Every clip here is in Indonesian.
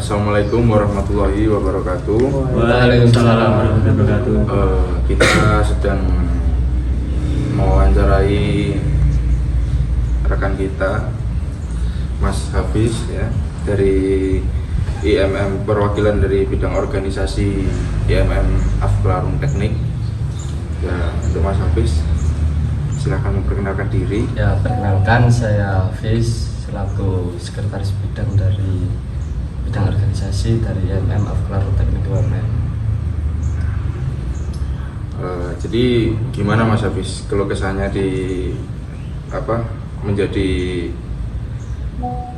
Assalamualaikum warahmatullahi wabarakatuh. Waalaikumsalam warahmatullahi wabarakatuh. Kita sedang mewawancarai rekan kita, Mas Hafiz ya, dari IMM, perwakilan dari bidang organisasi IMM Afklarum Teknik. Ya, untuk Mas Hafiz, silahkan memperkenalkan diri. Ya, perkenalkan saya Hafiz selaku sekretaris bidang dari bidang organisasi dari IMM Afklarum Teknik UMN. Jadi gimana Mas Hafiz kalau kesannya di menjadi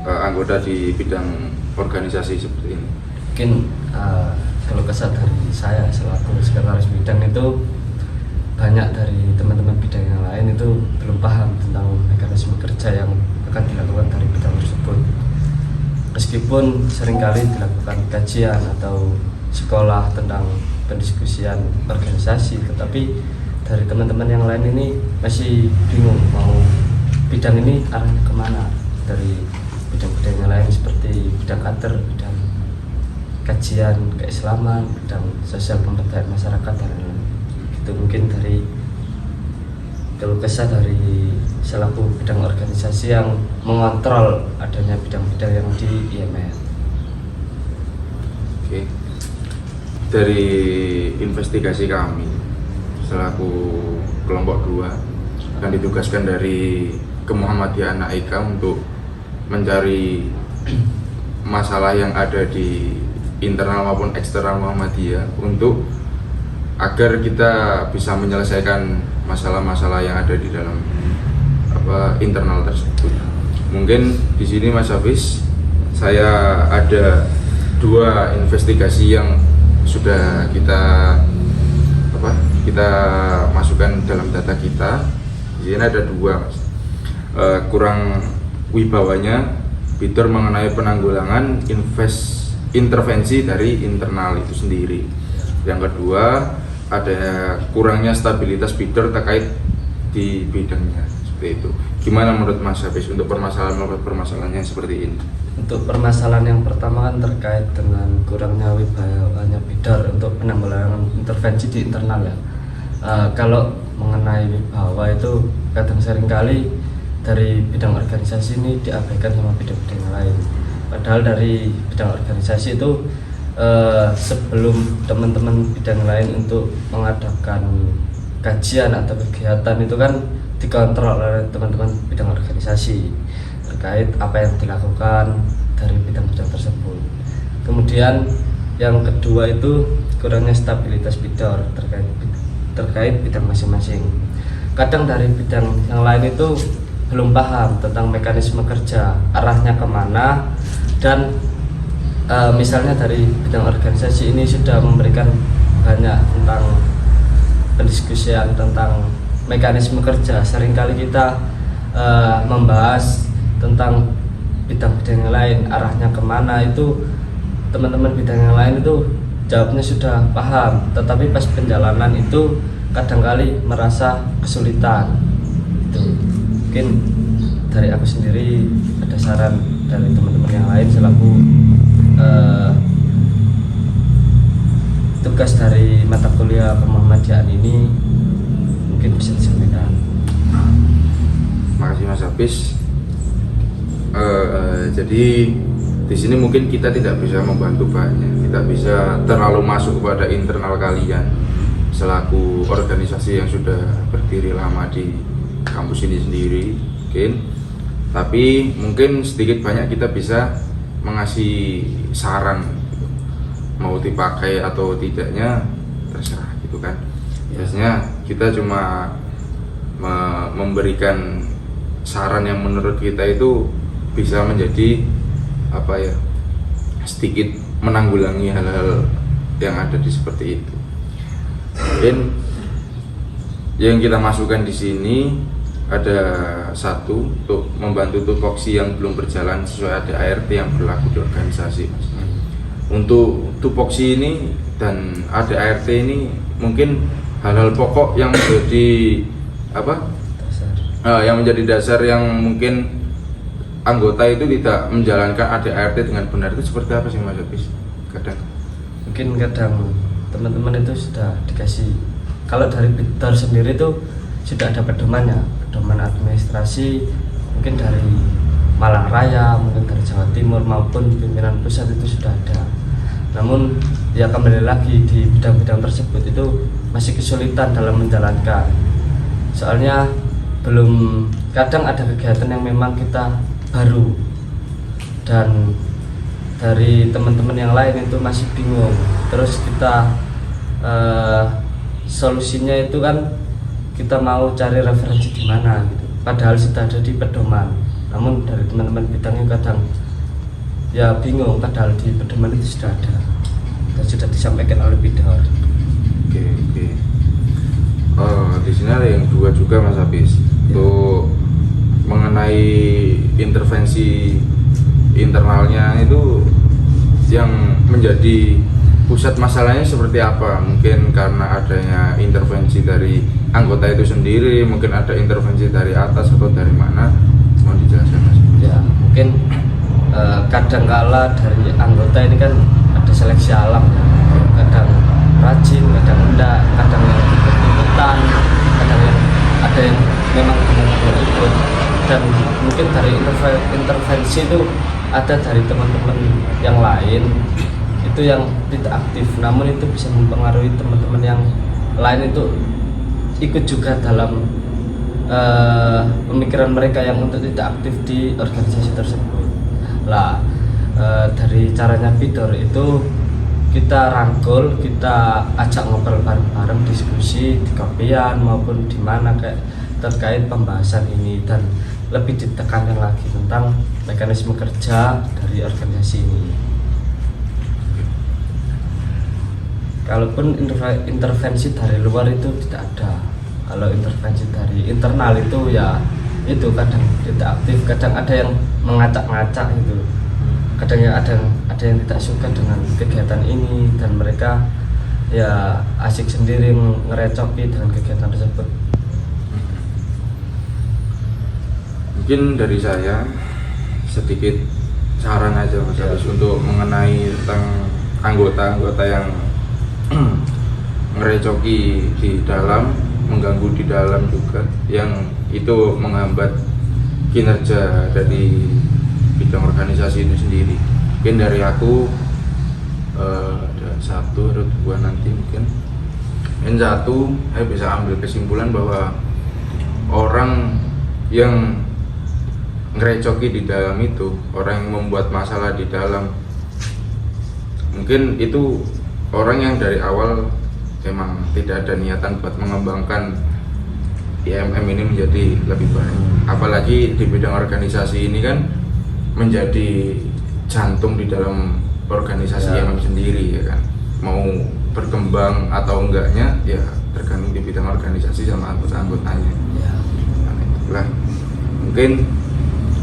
anggota di bidang organisasi seperti ini? Mungkin kalau kesan dari saya selaku sekretaris bidang itu banyak dari teman-teman bidang yang lain itu belum paham tentang mekanisme kerja yang akan dilakukan dari bidang tersebut. Meskipun seringkali dilakukan kajian atau sekolah tentang pendiskusian organisasi, tetapi dari teman-teman yang lain ini masih bingung mau bidang ini arahnya kemana. Dari bidang-bidang yang lain seperti bidang kader, bidang kajian keislaman, bidang sosial pemberdayaan masyarakat dan lain-lain. Itu mungkin dari keluh kesah dari selaku bidang organisasi yang mengontrol adanya bidang-bidang yang di IMN. Oke. Dari investigasi kami selaku kelompok 2 akan ditugaskan dari Kemuhammadiyaan Naika untuk mencari masalah yang ada di internal maupun eksternal Muhammadiyah untuk agar kita bisa menyelesaikan masalah-masalah yang ada di dalam internal tersebut. Mungkin di sini Mas Hafiz, saya ada 2 investigasi yang sudah kita masukkan dalam data kita. Di sini ada 2 Mas. Kurang wibawanya fitur mengenai penanggulangan intervensi dari internal itu sendiri. Yang kedua, ada kurangnya stabilitas bidder terkait di bidangnya, seperti itu. Gimana menurut Mas Hafiz untuk permasalahan yang seperti ini? Untuk permasalahan yang pertama kan terkait dengan kurangnya wibawanya bidder untuk penanggulangan intervensi di internal ya. Kalau mengenai wibawa itu kadang seringkali dari bidang organisasi ini diabaikan sama bidang-bidang yang lain. Padahal dari bidang organisasi itu sebelum teman-teman bidang lain untuk mengadakan kajian atau kegiatan itu kan dikontrol oleh teman-teman bidang organisasi terkait apa yang dilakukan dari bidang-bidang tersebut. Kemudian yang kedua itu kurangnya stabilitas bidang terkait bidang masing-masing. Kadang dari bidang yang lain itu belum paham tentang mekanisme kerja, arahnya kemana, dan misalnya dari bidang organisasi ini sudah memberikan banyak tentang pendiskusian tentang mekanisme kerja. Seringkali kita membahas tentang bidang-bidang yang lain, arahnya kemana, itu teman-teman bidang yang lain itu jawabnya sudah paham, tetapi pas penjalanan itu kadangkali merasa kesulitan. Itu mungkin dari aku sendiri ada saran dari teman-teman yang lain selaku tugas dari mata kuliah Kemuhammadiyaan ini mungkin bisa disampaikan. Makasih Mas Hafiz. Jadi di sini mungkin kita tidak bisa membantu banyak, tidak bisa terlalu masuk kepada internal kalian selaku organisasi yang sudah berdiri lama di kampus ini sendiri, mungkin. Tapi mungkin sedikit banyak kita bisa mengasih saran, mau dipakai atau tidaknya terserah gitu kan. Biasanya kita cuma memberikan saran yang menurut kita itu bisa menjadi sedikit menanggulangi hal-hal yang ada di seperti itu. Mungkin yang kita masukkan di sini ada 1 untuk membantu tupoksi yang belum berjalan sesuai ADART yang berlaku di organisasi. Untuk tupoksi ini dan ADART ini mungkin hal-hal pokok yang menjadi yang menjadi dasar yang mungkin anggota itu tidak menjalankan ADART dengan benar, itu seperti apa sih Mas Hafiz? Kadang Mungkin kadang teman-teman itu sudah dikasih, kalau dari Bidar sendiri itu sudah ada pedomannya, pedoman administrasi mungkin dari Malang Raya, mungkin dari Jawa Timur maupun pimpinan pusat itu sudah ada. Namun ya kembali lagi di bidang-bidang tersebut itu masih kesulitan dalam menjalankan. Soalnya belum, kadang ada kegiatan yang memang kita baru dan dari teman-teman yang lain itu masih bingung. Terus kita solusinya itu kan kita mau cari referensi di mana gitu. Padahal sudah ada di pedoman. Namun dari teman-teman bidangnya kadang ya bingung, padahal di pedoman itu sudah ada dan sudah disampaikan oleh Bidar. oke. Di sini ada yang dua juga Mas Hafiz, untuk mengenai intervensi internalnya itu yang menjadi pusat masalahnya seperti apa? Mungkin karena adanya intervensi dari anggota itu sendiri, mungkin ada intervensi dari atas atau dari mana? Mohon dijelaskan Mas. Ya mungkin kadangkala dari anggota ini kan ada seleksi alam, kadang rajin, kadang enggak, kadang yang ikut-ikutan, kadang yang ada yang memang benar-benar ikut. Dan mungkin dari intervensi itu ada dari teman-teman yang lain itu yang tidak aktif, namun itu bisa mempengaruhi teman-teman yang lain itu ikut juga dalam pemikiran mereka yang untuk tidak aktif di organisasi tersebut. Lah dari caranya Bidar itu kita rangkul, kita ajak ngobrol bareng-bareng, diskusi di kopian maupun di mana kayak terkait pembahasan ini, dan lebih ditekankan lagi tentang mekanisme kerja dari organisasi ini. Kalaupun intervensi dari luar itu tidak ada. Kalau intervensi dari internal itu ya itu kadang tidak aktif, kadang ada yang mengacak-ngacak itu. Kadang ya ada yang tidak suka dengan kegiatan ini dan mereka ya asik sendiri ngerecoki dengan kegiatan tersebut. Mungkin dari saya sedikit saran aja Mas Hafiz untuk mengenai tentang anggota-anggota yang ngerecoki di dalam, mengganggu di dalam juga, yang itu menghambat kinerja dari bidang organisasi itu sendiri. Mungkin dari aku ada satu atau dua nanti mungkin. Yang satu, saya bisa ambil kesimpulan bahwa orang yang ngerecoki di dalam itu, orang yang membuat masalah di dalam, mungkin itu orang yang dari awal memang tidak ada niatan buat mengembangkan IMM ini menjadi lebih baik. Apalagi di bidang organisasi ini kan menjadi jantung di dalam organisasi IMM sendiri, ya kan. Mau berkembang atau enggaknya ya tergantung di bidang organisasi sama anggota-anggotanya. Nah, itulah mungkin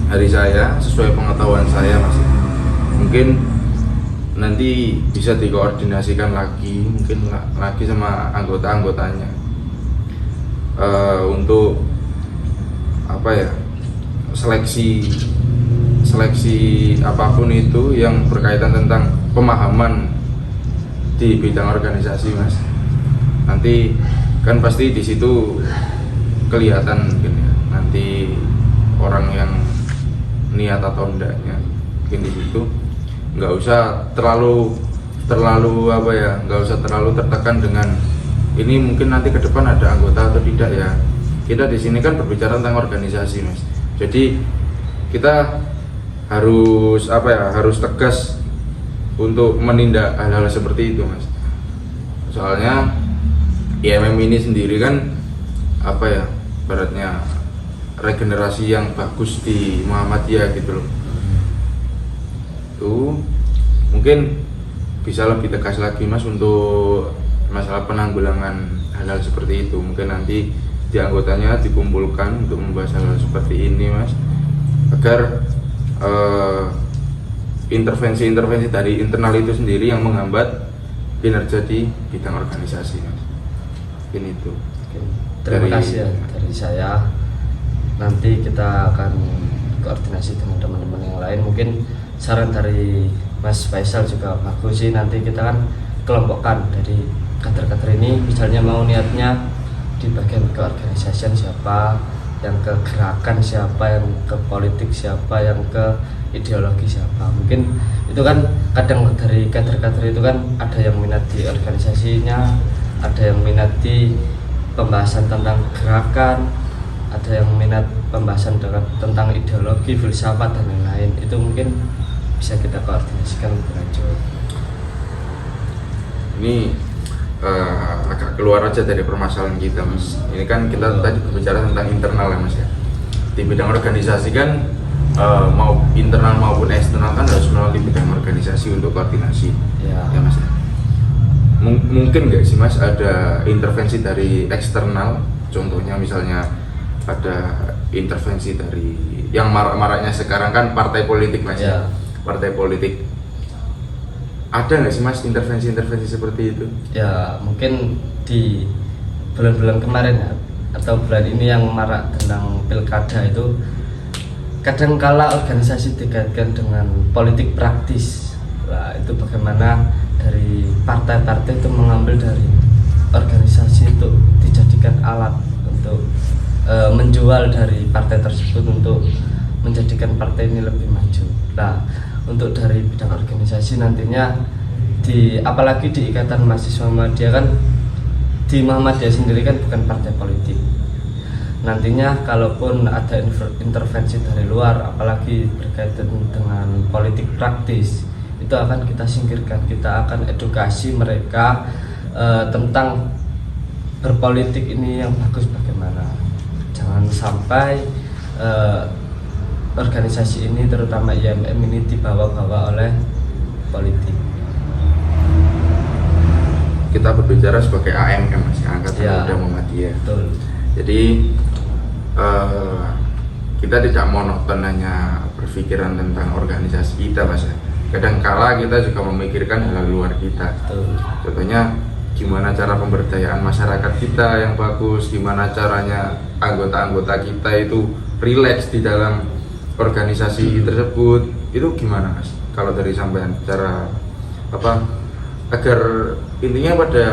dari saya, sesuai pengetahuan saya Mas, mungkin nanti bisa dikoordinasikan lagi, mungkin lagi sama anggota-anggotanya untuk apa ya, seleksi apapun itu yang berkaitan tentang pemahaman di bidang organisasi Mas. Nanti kan pasti di situ kelihatan mungkin ya, nanti orang yang niat atau enggaknya, mungkin di situ nggak usah terlalu apa ya, nggak usah terlalu tertekan dengan ini mungkin nanti ke depan ada anggota atau tidak ya. Kita di sini kan berbicara tentang organisasi Mas, jadi kita harus apa ya, harus tegas untuk menindak hal-hal seperti itu Mas. Soalnya IMM ini sendiri kan apa ya, baratnya regenerasi yang bagus di Muhammadiyah gitu loh. Itu mungkin bisa lebih tegas lagi Mas untuk masalah penanggulangan hal-hal seperti itu. Mungkin nanti di anggotanya dikumpulkan untuk membahas hal-hal seperti ini Mas, agar intervensi-intervensi dari internal itu sendiri yang menghambat kinerja di bidang organisasi Mas. Mungkin itu. Terima kasih ya dari saya. Nanti kita akan koordinasi dengan teman-teman yang lain. Mungkin saran dari Mas Faisal juga bagus sih, nanti kita kan kelompokkan dari kader-kader ini, misalnya mau niatnya di bagian keorganisasian siapa, yang ke gerakan siapa, yang ke politik siapa, yang ke ideologi siapa. Mungkin itu kan kadang dari kader-kader itu kan ada yang minat di organisasinya, ada yang minat di pembahasan tentang gerakan, ada yang minat pembahasan tentang ideologi, filsafat dan lain-lain. Itu mungkin bisa kita koordinasikan lebih lanjut. Ini agak keluar aja dari permasalahan kita, Mas. Ini kan kita tadi berbicara tentang internal ya, Mas ya. Di bidang organisasi kan mau internal maupun eksternal kan harus melalui bidang organisasi untuk koordinasi. Ya, Mas. Mungkin nggak sih, Mas, ada intervensi dari eksternal? Contohnya misalnya ada intervensi dari yang marak-maraknya sekarang kan partai politik, Mas ya. Partai politik. Ada nggak sih, Mas, intervensi-intervensi seperti itu? Ya mungkin di bulan-bulan kemarin ya, atau bulan ini yang marak tentang pilkada itu kadangkala organisasi dikaitkan dengan politik praktis. Nah, itu bagaimana dari partai-partai itu mengambil dari organisasi itu dijadikan alat untuk menjual dari partai tersebut untuk menjadikan partai ini lebih maju. Nah, untuk dari bidang organisasi nantinya apalagi di Ikatan Mahasiswa Muhammadiyah kan, di Muhammadiyah sendiri kan bukan partai politik. Nantinya kalaupun ada intervensi dari luar apalagi berkaitan dengan politik praktis, itu akan kita singkirkan. Kita akan edukasi mereka tentang berpolitik ini yang bagus bagaimana. Jangan sampai organisasi ini terutama IMM ini dibawa-bawa oleh politik. Kita berbicara sebagai AMM, Mas, Angkatan Muda Muhammadiyah. Betul. Jadi kita tidak monoton hanya berpikiran tentang organisasi kita, Mas. Kadangkala kita juga memikirkan hal luar kita. Betul. Contohnya gimana cara pemberdayaan masyarakat kita yang bagus, gimana caranya anggota-anggota kita itu rileks di dalam organisasi tersebut. Itu gimana, Mas? Kalau dari sampean cara agar intinya pada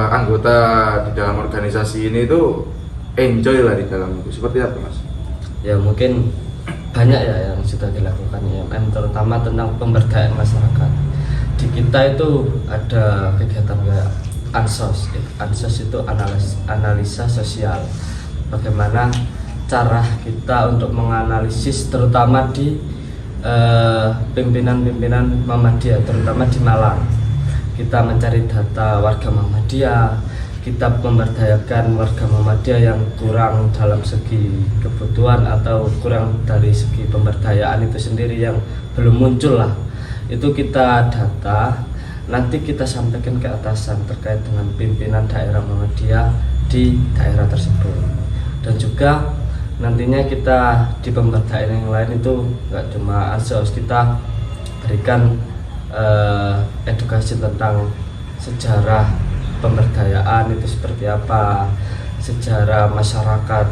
anggota di dalam organisasi ini itu enjoy lah di dalam itu. Seperti apa, Mas? Ya mungkin banyak ya yang sudah dilakukan IMM, terutama tentang pemberdayaan masyarakat. Di kita itu ada kegiatan kayak Ansos. Ansos itu analisa sosial. Bagaimana cara kita untuk menganalisis terutama di pimpinan-pimpinan Muhammadiyah, terutama di Malang. Kita mencari data warga Muhammadiyah, kita memberdayakan warga Muhammadiyah yang kurang dalam segi kebutuhan atau kurang dari segi pemberdayaan itu sendiri yang belum muncul lah. Itu kita data, nanti kita sampaikan ke atasan terkait dengan pimpinan daerah Muhammadiyah di daerah tersebut. Dan juga nantinya kita di pemberdayaan yang lain itu nggak cuma ansos, kita berikan edukasi tentang sejarah pemberdayaan itu seperti apa, sejarah masyarakat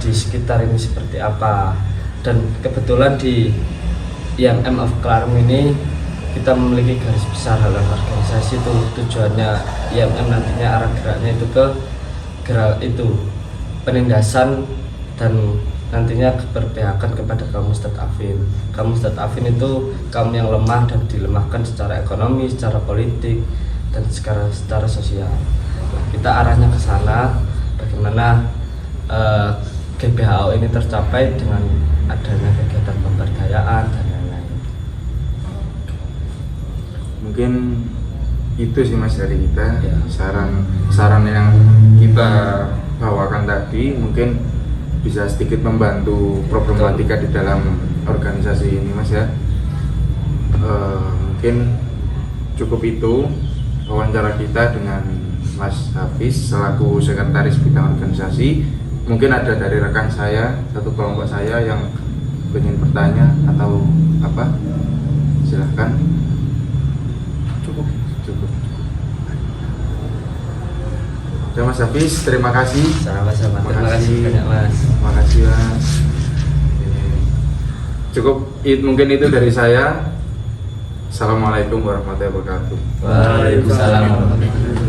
di sekitar ini seperti apa. Dan kebetulan di IMM of Klarm ini kita memiliki garis besar dalam organisasi itu, tujuannya IMM nantinya arah geraknya itu ke penindasan dan nantinya keberpihakan kepada kaum mustadafin. Kaum mustadafin itu kaum yang lemah dan dilemahkan secara ekonomi, secara politik, dan secara sosial. Nah, kita arahnya ke sana, bagaimana GBHO ini tercapai dengan adanya kegiatan pemberdayaan dan lain-lain. Mungkin itu sih, Mas, dari kita. Ya. Saran yang kita bawakan tadi mungkin bisa sedikit membantu problematika di dalam organisasi ini, Mas ya. Mungkin cukup itu wawancara kita dengan Mas Hafiz selaku sekretaris bidang organisasi. Mungkin ada dari rekan saya, satu kelompok saya yang ingin bertanya atau apa, silahkan. Cukup. Ya Mas Hafiz, terima kasih. Sama-sama. Terima Makasih. kasih banyak Mas. Terima kasih Mas. Cukup mungkin itu dari saya. Assalamualaikum warahmatullahi wabarakatuh. Waalaikumsalam warahmatullahi wabarakatuh.